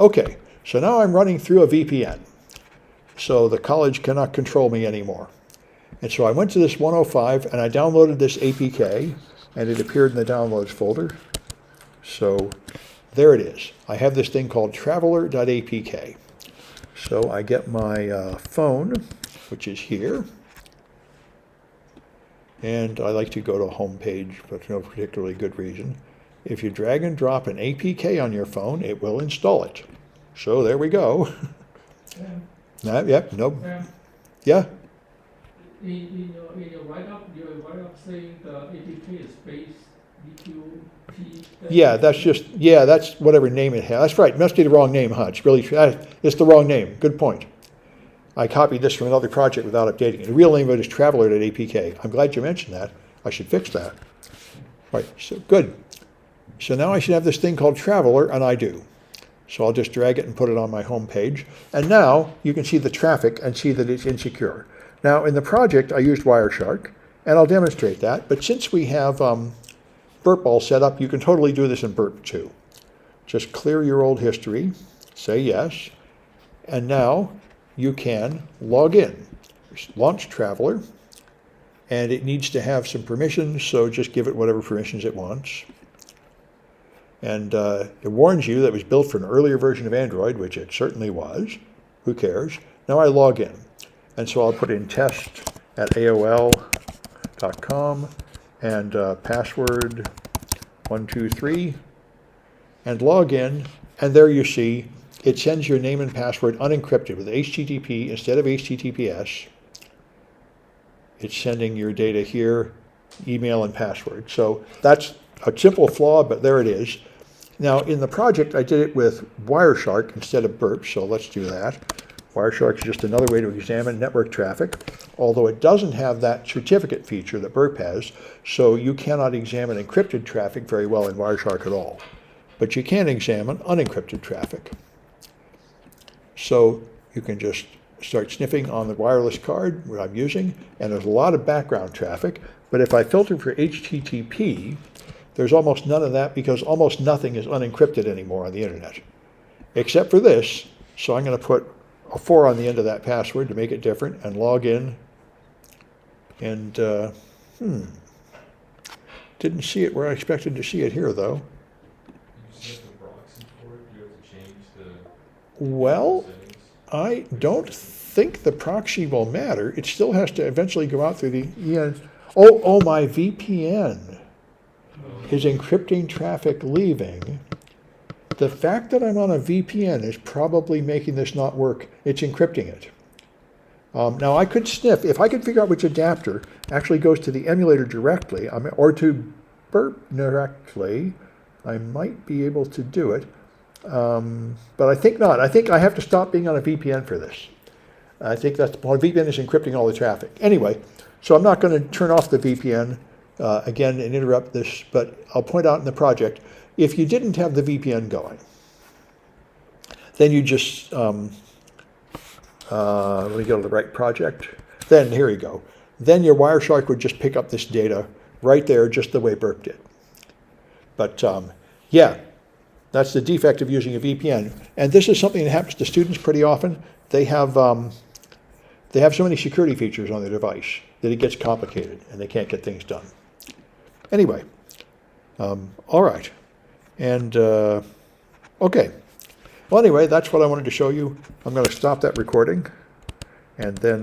Okay, so now I'm running through a VPN. So the college cannot control me anymore. And so I went to this 105 and I downloaded this APK and it appeared in the downloads folder. So there it is. I have this thing called traveler.apk. So I get my phone, which is here. And I like to go to a home page, but for no particularly good reason. If you drag and drop an APK on your phone, it will install it. So there we go. Yeah. Yep, no. Yeah. Yeah. In your write-up saying the APK is space DQP. Yeah, that's whatever name it has. That's right. It must be the wrong name, huh? It's really, it's the wrong name. Good point. I copied this from another project without updating it. The real name of it is traveler.apk. I'm glad you mentioned that. I should fix that. Right, so good. So now I should have this thing called Traveler, and I do. So I'll just drag it and put it on my home page. And now you can see the traffic and see that it's insecure. Now in the project, I used Wireshark, and I'll demonstrate that. But since we have Burpball set up, you can totally do this in Burp too. Just clear your old history, say yes, and now you can log in. Launch Traveler, and it needs to have some permissions, so just give it whatever permissions it wants. And it warns you that it was built for an earlier version of Android, which it certainly was. Who cares? Now I log in. And so I'll put in test@aol.com and password 123 and log in. And there you see it sends your name and password unencrypted with HTTP instead of HTTPS. It's sending your data here, email and password. So that's a simple flaw, but there it is. Now in the project, I did it with Wireshark instead of Burp, so let's do that. Wireshark is just another way to examine network traffic, although it doesn't have that certificate feature that Burp has, so you cannot examine encrypted traffic very well in Wireshark at all. But you can examine unencrypted traffic. So you can just start sniffing on the wireless card, what I'm using, and there's a lot of background traffic, but if I filter for HTTP, there's almost none of that because almost nothing is unencrypted anymore on the internet, except for this. So I'm going to put a 4 on the end of that password to make it different and log in. And, didn't see it where I expected to see it here, though. Well, I don't think the proxy will matter. It still has to eventually go out through the EN. Oh, my VPN is encrypting traffic leaving. The fact that I'm on a VPN is probably making this not work. It's encrypting it. Now I could sniff, if I could figure out which adapter actually goes to the emulator directly, or to Burp directly, I might be able to do it. But I think not. I think I have to stop being on a VPN for this. I think that's the point. VPN is encrypting all the traffic. Anyway, so I'm not going to turn off the VPN again and interrupt this, but I'll point out in the project, if you didn't have the VPN going, then you just, let me go to the right project. Then, here you go. Then your Wireshark would just pick up this data right there, just the way Burp did. But yeah, that's the defect of using a VPN. And this is something that happens to students pretty often. They have so many security features on their device that it gets complicated and they can't get things done. Anyway, all right. And, okay. Well, anyway, that's what I wanted to show you. I'm going to stop that recording and then